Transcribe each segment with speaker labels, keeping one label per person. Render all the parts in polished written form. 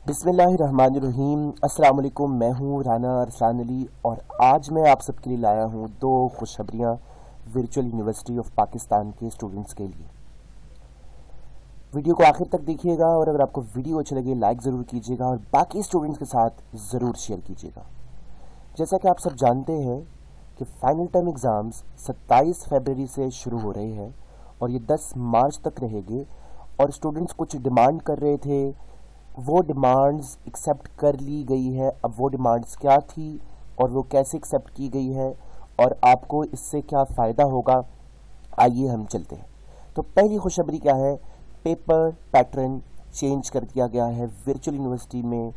Speaker 1: बिस्मिल्लाहिर्रहमानिर्रहीम। अस्सलाम वालेकुम। मैं हूँ राना अरसलान अली और आज मैं आप सबके लिए लाया हूँ दो खुशखबरियाँ वर्चुअल यूनिवर्सिटी ऑफ पाकिस्तान के स्टूडेंट्स के लिए। वीडियो को आखिर तक देखिएगा और अगर आपको वीडियो अच्छी लगे लाइक ज़रूर कीजिएगा और बाकी स्टूडेंट्स के साथ ज़रूर शेयर कीजिएगा। जैसा कि आप सब जानते हैं कि फाइनल टर्म एग्ज़ाम्स 27 फरवरी से शुरू हो रहे हैं और ये 10 मार्च तक रहेंगे और स्टूडेंट्स कुछ डिमांड कर रहे थे, वो डिमांड्स एक्सेप्ट कर ली गई है। अब वो डिमांड्स क्या थी और वो कैसे एक्सेप्ट की गई है और आपको इससे क्या फ़ायदा होगा, आइए हम चलते हैं। तो पहली खुशखबरी क्या है, पेपर पैटर्न चेंज कर दिया गया है। वर्चुअल यूनिवर्सिटी में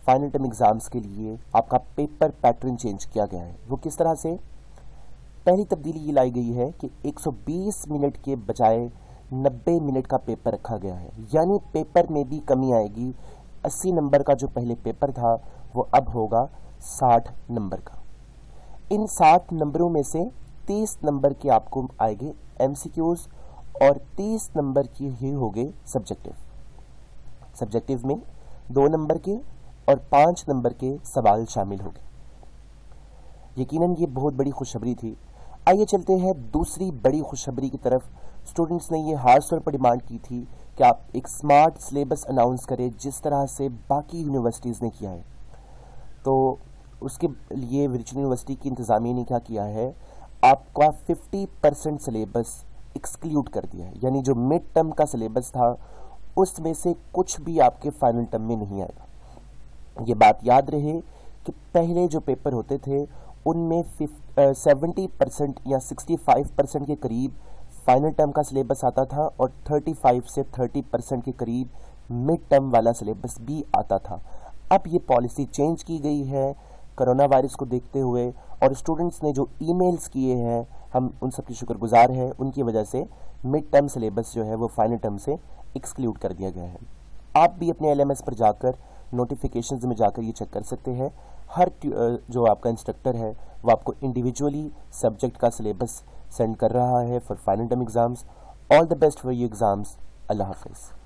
Speaker 1: फाइनल टर्म एग्ज़ाम्स के लिए आपका पेपर पैटर्न चेंज किया गया है। वो किस तरह से? पहली तब्दीली ये लाई गई है कि 120 मिनट के बजाय 90 मिनट का पेपर रखा गया है, यानी पेपर में भी कमी आएगी। 80 नंबर का जो पहले पेपर था वो अब होगा 60 नंबर का। इन 60 नंबरों में से 30 नंबर के आपको आएंगे एमसीक्यूज और 30 नंबर की ही होंगे सब्जेक्टिव में 2 नंबर के और 5 नंबर के सवाल शामिल होंगे। यकीनन ये बहुत बड़ी खुशखबरी थी। आइए चलते हैं दूसरी बड़ी खुशखबरी की तरफ। स्टूडेंट्स ने ये खास तौर पर डिमांड की थी कि आप एक स्मार्ट सिलेबस अनाउंस करें जिस तरह से बाकी यूनिवर्सिटीज़ ने किया है। तो उसके लिए वर्चुअल यूनिवर्सिटी की इंतज़ामिया ने क्या किया है, आपका 50% सिलेबस एक्सक्लूड कर दिया है, यानी जो मिड टर्म का सिलेबस था उसमें से कुछ भी आपके फाइनल टर्म में नहीं आएगा। ये बात याद रहे कि पहले जो पेपर होते थे उनमें 70% या 65% के करीब फाइनल टर्म का सिलेबस आता था और 35 से 30% के करीब मिड टर्म वाला सिलेबस भी आता था। अब ये पॉलिसी चेंज की गई है कोरोना वायरस को देखते हुए, और स्टूडेंट्स ने जो ईमेल्स किए हैं हम उन सब की शुक्रगुजार हैं, उनकी वजह से मिड टर्म सिलेबस जो है वो फाइनल टर्म से एक्सक्लूड कर दिया गया है। आप भी अपने एलएमएस पर जाकर नोटिफिकेशंस में जाकर ये चेक कर सकते हैं। हर जो आपका इंस्ट्रक्टर है वो आपको इंडिविजुअली सब्जेक्ट का सिलेबस सेंड कर रहा है for final term exams. All the best for your exams. अल्लाह हाफिज़।